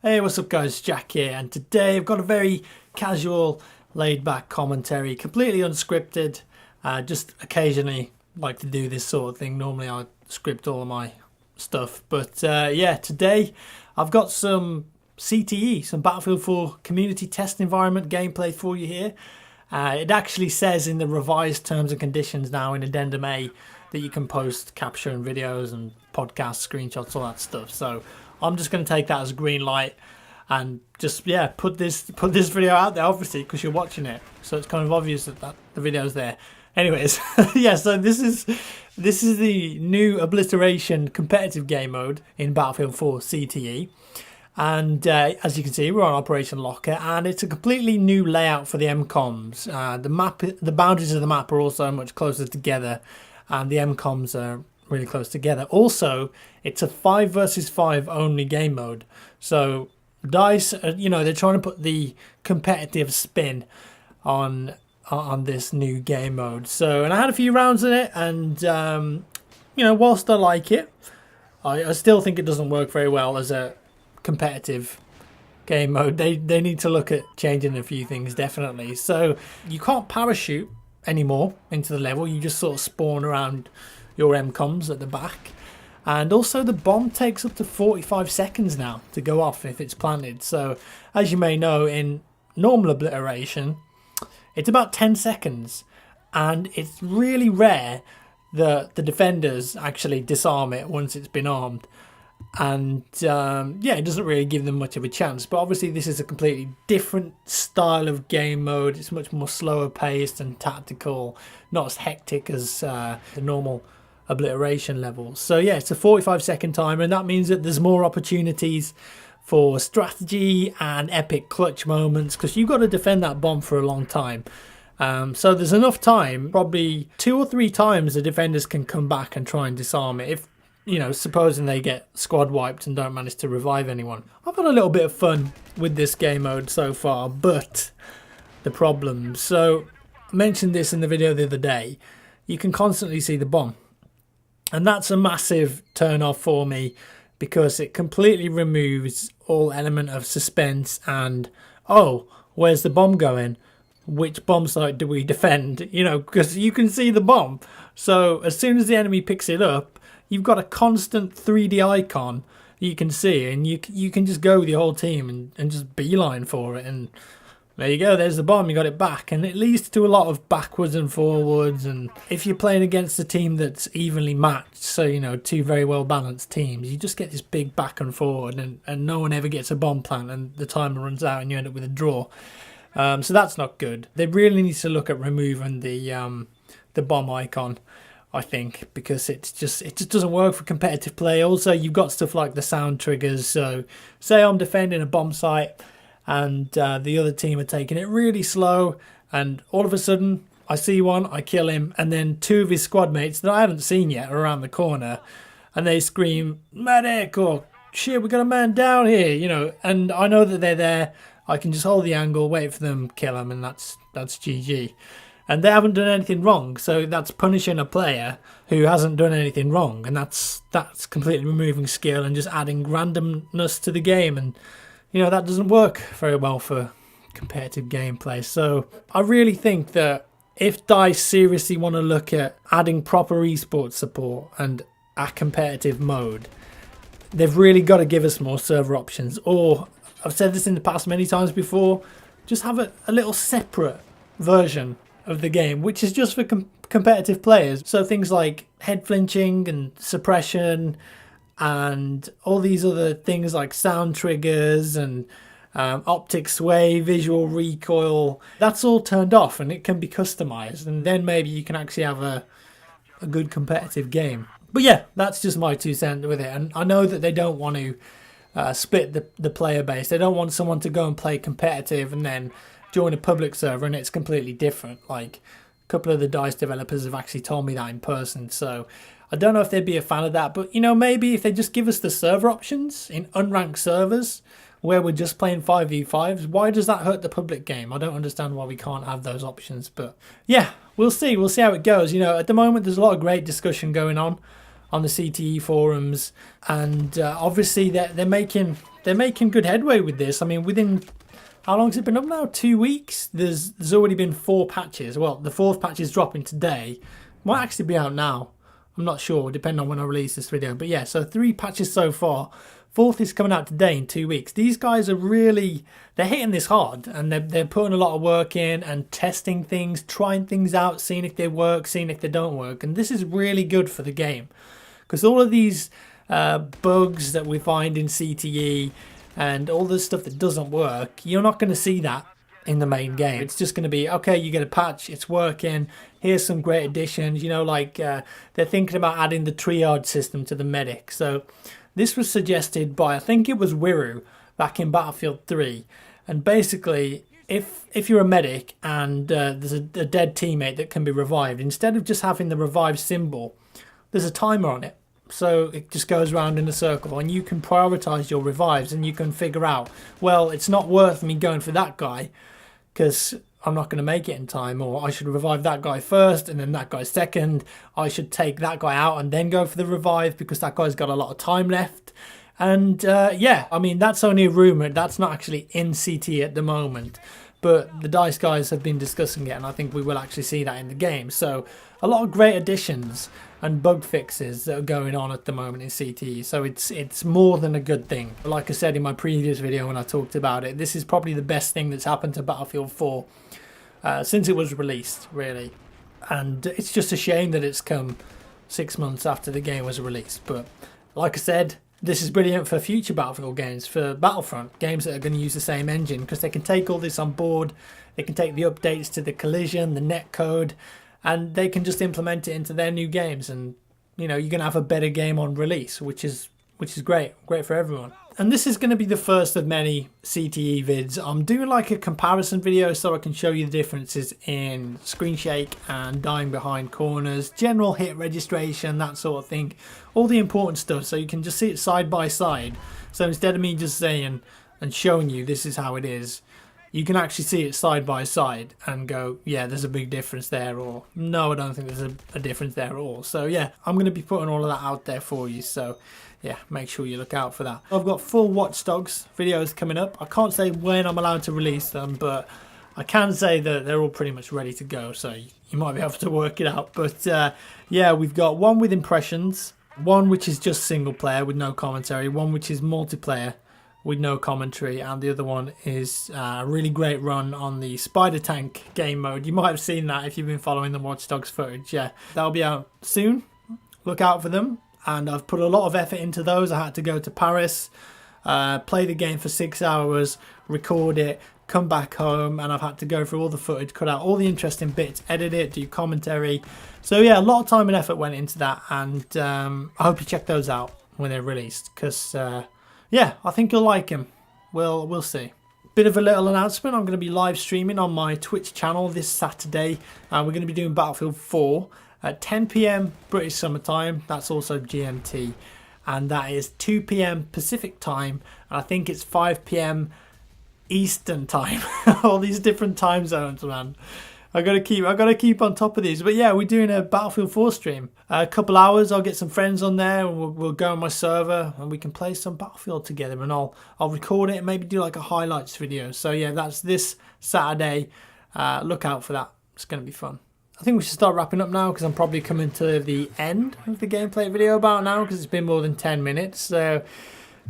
Hey, what's up guys, Jack here, and today I've got a very casual, laid-back commentary, completely unscripted. Just occasionally like to do this sort of thing. Normally I script all of my stuff, but yeah, today I've got some CTE, some Battlefield 4 community test environment gameplay for you here. It actually says in the revised terms and conditions now in Addendum A that you can post capture and videos and podcast screenshots, all that stuff. So I'm just going to take that as a green light and just put this video out there, obviously, because you're watching it, so it's kind of obvious that the video's there. Anyways, yeah, so this is the new Obliteration competitive game mode in Battlefield 4 CTE. And as you can see, we're on Operation Locker, and it's a completely new layout for the MCOMs. The boundaries of the map are also much closer together, and the MCOMs are really close together. Also, it's a 5 versus 5 only game mode. So DICE, they're trying to put the competitive spin on this new game mode. So, and I had a few rounds in it, and whilst I like it, I still think it doesn't work very well as a competitive game mode. They need to look at changing a few things, definitely. So you can't parachute anymore into the level. You just sort of spawn around your MCOMs at the back. And also the bomb takes up to 45 seconds now to go off if it's planted. So as you may know, in normal Obliteration it's about 10 seconds, and it's really rare that the defenders actually disarm it once it's been armed. And it doesn't really give them much of a chance. But obviously this is a completely different style of game mode. It's much more slower paced and tactical, not as hectic as the normal Obliteration levels. So yeah, it's a 45-second timer, and that means that there's more opportunities for strategy and epic clutch moments, because you've got to defend that bomb for a long time. So there's enough time, probably 2 or 3 times the defenders can come back and try and disarm it, if supposing they get squad wiped and don't manage to revive anyone. I've had a little bit of fun with this game mode so far, but the problems. So I mentioned this in the video the other day. You can constantly see the bomb, and that's a massive turn off for me, because it completely removes all element of suspense and, oh, where's the bomb going? Which bomb site do we defend? Because you can see the bomb. So as soon as the enemy picks it up, you've got a constant 3D icon you can see, and you can just go with your whole team and just beeline for it, and there you go, there's the bomb, you got it back. And it leads to a lot of backwards and forwards, and if you're playing against a team that's evenly matched, so 2 very well balanced teams, you just get this big back and forward, and no one ever gets a bomb plant, and the timer runs out and you end up with a draw. So that's not good. They really need to look at removing the bomb icon, I think, because it just doesn't work for competitive play. Also, you've got stuff like the sound triggers. So say I'm defending a bomb site, and the other team are taking it really slow, and all of a sudden I see one, I kill him, and then 2 of his squad mates that I haven't seen yet are around the corner, and they scream, "Medic!" or "Shit, we got a man down here," and I know that they're there. I can just hold the angle, wait for them, kill them, and that's GG. And they haven't done anything wrong, so that's punishing a player who hasn't done anything wrong, and that's completely removing skill and just adding randomness to the game, and that doesn't work very well for competitive gameplay. So I really think that if DICE seriously want to look at adding proper esports support and a competitive mode, they've really got to give us more server options. Or, I've said this in the past many times before, just have a little separate version of the game which is just for competitive players. So things like head flinching and suppression and all these other things like sound triggers and optic sway, visual recoil, that's all turned off, and it can be customized, and then maybe you can actually have a good competitive game. But yeah, that's just my 2 cents with it. And I know that they don't want to split the player base. They don't want someone to go and play competitive and then join a public server and it's completely different. Like, a couple of the DICE developers have actually told me that in person, so I don't know if they'd be a fan of that. But maybe if they just give us the server options in unranked servers where we're just playing 5v5s, why does that hurt the public game? I don't understand why we can't have those options. But yeah, we'll see how it goes. At the moment there's a lot of great discussion going on on the CTE forums, and obviously they're making good headway with this. I mean, within, how long has it been up now? 2 weeks. There's already been 4 patches. Well, the 4th patch is dropping today. Might actually be out now. I'm not sure, depending on when I release this video. But yeah, so 3 patches so far. 4th is coming out today in 2 weeks. These guys are really, they're hitting this hard, and they're putting a lot of work in and testing things, trying things out, seeing if they work, seeing if they don't work. And this is really good for the game, because all of these bugs that we find in CTE and all the stuff that doesn't work, you're not going to see that in the main game. It's just going to be, okay, you get a patch, it's working, here's some great additions, you know, like they're thinking about adding the triage system to the medic. So this was suggested by, I think it was Wiru back in Battlefield 3, and basically if you're a medic and there's a dead teammate that can be revived, instead of just having the revive symbol, there's a timer on it. So it just goes around in a circle, and you can prioritize your revives, and you can figure out, well, it's not worth me going for that guy because I'm not going to make it in time, or I should revive that guy first and then that guy second. I should take that guy out and then go for the revive because that guy's got a lot of time left. And yeah, I mean, that's only a rumor. That's not actually in CT at the moment, but the DICE guys have been discussing it, and I think we will actually see that in the game. So a lot of great additions and bug fixes that are going on at the moment in CTE. So it's more than a good thing. Like I said in my previous video when I talked about it, this is probably the best thing that's happened to Battlefield 4 since it was released, really. And it's just a shame that it's come 6 months after the game was released. But like I said, this is brilliant for future Battlefield games, for Battlefront, games that are going to use the same engine, because they can take all this on board, they can take the updates to the collision, the netcode, and they can just implement it into their new games, and you know, you're going to have a better game on release, which is great for everyone. And this is going to be the first of many CTE vids. I'm doing like a comparison video so I can show you the differences in screen shake and dying behind corners, general hit registration, that sort of thing, all the important stuff, so you can just see it side by side. So instead of me just saying and showing you this is how it is, you can actually see it side by side and go, yeah, there's a big difference there, or no, I don't think there's a difference there at all. So yeah, I'm going to be putting all of that out there for you. So yeah, make sure you look out for that. I've got full Watch Dogs videos coming up. I can't say when I'm allowed to release them, but I can say that they're all pretty much ready to go. So you might be able to work it out. But yeah, we've got one with impressions, one which is just single player with no commentary, one which is multiplayer with no commentary, and the other one is a really great run on the Spider Tank game mode. You might have seen that if you've been following the Watch Dogs footage. Yeah, that'll be out soon. Look out for them. And I've put a lot of effort into those. I had to go to Paris, play the game for 6 hours, record it, come back home, and I've had to go through all the footage, cut out all the interesting bits, edit it, do commentary. So yeah, a lot of time and effort went into that, and I hope you check those out when they're released, because yeah, I think you'll like them. We'll see. Bit of a little announcement. I'm going to be live streaming on my Twitch channel this Saturday. We're going to be doing Battlefield 4 at 10 PM British Summer Time. That's also GMT, and that is 2 PM Pacific Time, and I think it's 5 PM Eastern Time. All these different time zones, man. I gotta keep on top of these. But yeah, we're doing a Battlefield 4 stream. A couple hours. I'll get some friends on there, and we'll go on my server, and we can play some Battlefield together. And I'll record it and maybe do like a highlights video. So yeah, that's this Saturday. Look out for that. It's gonna be fun. I think we should start wrapping up now, because I'm probably coming to the end of the gameplay video about now, because it's been more than 10 minutes. So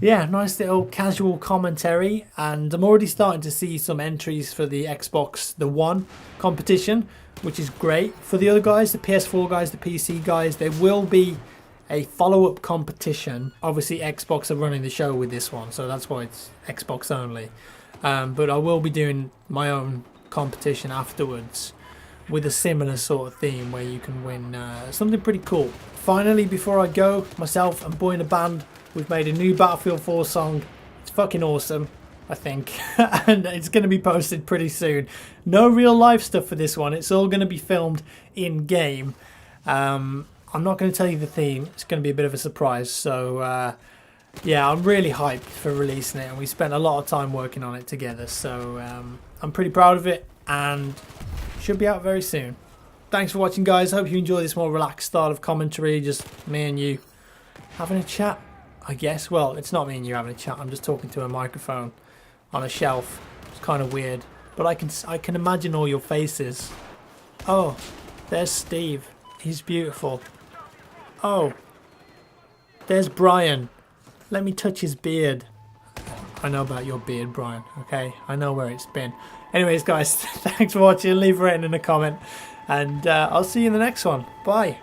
yeah, nice little casual commentary, and I'm already starting to see some entries for the Xbox the One competition, which is great. For the other guys, the PS4 guys, the PC guys, there will be a follow-up competition. Obviously Xbox are running the show with this one, so that's why it's Xbox only. But I will be doing my own competition afterwards with a similar sort of theme where you can win something pretty cool. Finally, before I go, myself and Boy in a Band, we've made a new Battlefield 4 song. It's fucking awesome, I think. And it's going to be posted pretty soon. No real life stuff for this one. It's all going to be filmed in-game. I'm not going to tell you the theme. It's going to be a bit of a surprise. So, yeah, I'm really hyped for releasing it. And we spent a lot of time working on it together. So, I'm pretty proud of it. And should be out very soon. Thanks for watching, guys. Hope you enjoy this more relaxed style of commentary. Just me and you having a chat, I guess. Well, it's not me and you having a chat. I'm just talking to a microphone on a shelf. It's kind of weird, but I can imagine all your faces. Oh, there's Steve. He's beautiful. Oh, there's Brian. Let me touch his beard. I know about your beard, Brian, okay? I know where it's been. Anyways, guys, thanks for watching. Leave a rating and a comment. And I'll see you in the next one. Bye.